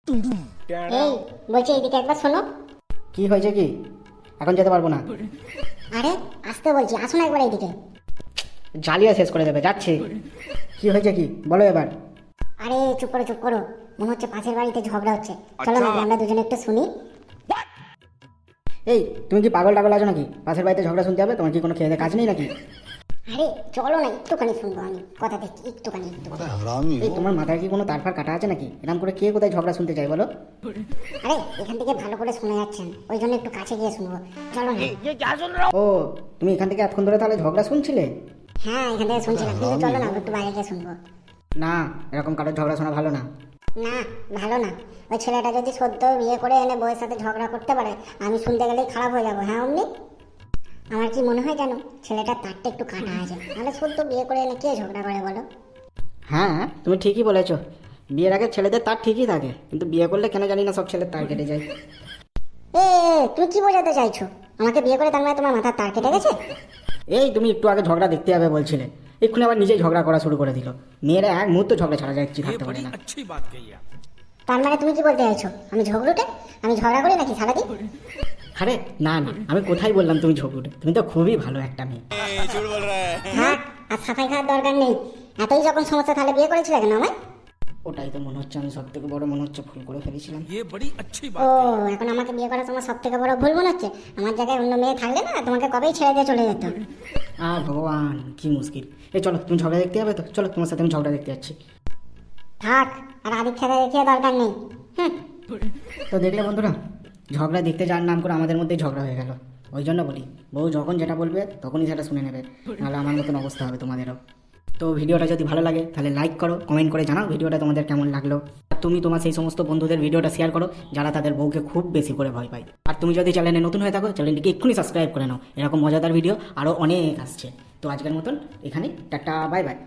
এই বলছি এইদিকে একবার শোনো। কি হয়েছে কি? এখন যেতে পারবো না। আরে আসতে বলছি, আসো না একবার এইদিকে। জ্বালিয়ে শেষ করে দেবে, যাচ্ছে। কি হয়েছে কি বলো এবার। আরে চুপ করো চুপ করো, মনে হচ্ছে পাশের বাড়িতে ঝগড়া হচ্ছে। চলো না আমরা দুজনে একটু শুনি। এই তুমি কি পাগল টাগল আছো নাকি? পাশের বাড়িতে ঝগড়া শুনতে হবে? তোমার কি কোনো খেয়ে দেয়ে কাজ নেই নাকি? আরে চলো না একটুখানি শুনবো, আমি কথা দেখি একটুখানি। এই তোমার মাথায় কি কোনো তারফার কাটা আছে নাকি? এরকম করে কে কোথায় ঝগড়া শুনতে চাই বলো? আরে এখান থেকে ভালো করে শোনা যাচ্ছে না, ওই জন্য একটু কাছে গিয়ে শুনবো। চলো না। ও তুমি এখান থেকে এতক্ষণ ধরে তাহলে ঝগড়া শুনছিলে? হ্যাঁ এখান থেকে শুনছিলাম, কিন্তু চলো না একটু বাইরে গিয়ে শুনবো। না, এরকম কারোর ঝগড়া শোনা ভালো না। না ভালো না, ওই ছেলেটা যদি সদ্য বিয়ে করে এনে বউয়ের সাথে ঝগড়া করতে পারে, আমি শুনতে গেলেই খারাপ হয়ে যাবো। হ্যাঁ অমনি আমার কি মনে হয় জানো, ছেলেটার তারটা একটু কাটা আছে, নাহলে সদ্য বিয়ে করে এনে কে ঝগড়া করে বলো? হ্যাঁ তুমি ঠিকই বলেছো, বিয়ের আগে ছেলেদের তার ঠিকই থাকে, কিন্তু বিয়ে করলে কেন জানি না সব ছেলের তার কেটে যায়। এ তুমি কি বোঝাতে চাইছো? আমাকে বিয়ে করে তার মানে তোমার মাথার তার কেটে গেছে? এই তুমি একটু আগে ঝগড়া দেখতে যাবে বলছিলে, এক্ষুনি আবার নিজেই ঝগড়া করা শুরু করে দিল। মেয়েরা এক মুহূর্ত ঝগড়া ছাড়া যায়, থাকতে পারে না। তার মানে তুমি কি বলতে চাইছো আমি ঝগড়ুটে? আমি ঝগড়া করি নাকি সারাদিন? আরে না না, আমি কোথায় বললাম তুমি ঝগড়ুটে? তুমি তো খুবই ভালো একটা মেয়ে। থাক, আর সাফাই খাওয়ার দরকার নেই। এতই যখন সমস্যা তাহলে বিয়ে করেছিলে কেন আমায়? ওটাই তো মনে হচ্ছে, আমি সব থেকে বড় মনে হচ্ছে ভুল করে ফেলেছিলাম। ও এখন আমাকে বিয়ে করা তোমার সব থেকে বড় ভুল মনে হচ্ছে? আমার জায়গায় অন্য মেয়ে থাকলে না তোমাকে কবেই ছেড়ে দিয়ে চলে যেত। আর ভগবান কি মুশকিল। এই চলো, তুমি ঝগড়া দেখতে যাবে তো? চলো তোমার সাথে আমি ঝগড়া দেখতে যাচ্ছি। থাক, আর আদিক ছেড়ে দেখিয়ে দরকার নেই। হুম। তো দেখলে বন্ধুরা, ঝগড়া দেখতে যাওয়ার নাম করে আমাদের মধ্যেই ঝগড়া হয়ে গেল। ওই জন্য বলি, বউ যখন যেটা বলবে তখনই সেটা শুনে নেবে, নাহলে আমার মতন অবস্থা হবে তোমাদেরও। তো ভিডিওটা যদি ভালো লাগে তাহলে লাইক করো, কমেন্ট করে জানাও ভিডিওটা তোমাদের কেমন লাগলো। আর তুমি তোমার সেই সমস্ত বন্ধুদের ভিডিওটা শেয়ার করো যারা তাদের বউকে খুব বেশি করে ভয় পায়। আর তুমি যদি চ্যানেলে নতুন হয়ে থাকো, চ্যানেলটিকে এক্ষুনি সাবস্ক্রাইব করে নাও, এরকম মজাদার ভিডিও আরও অনেক আসছে। তো আজকের মতন এখানে টাটা, বাই বাই।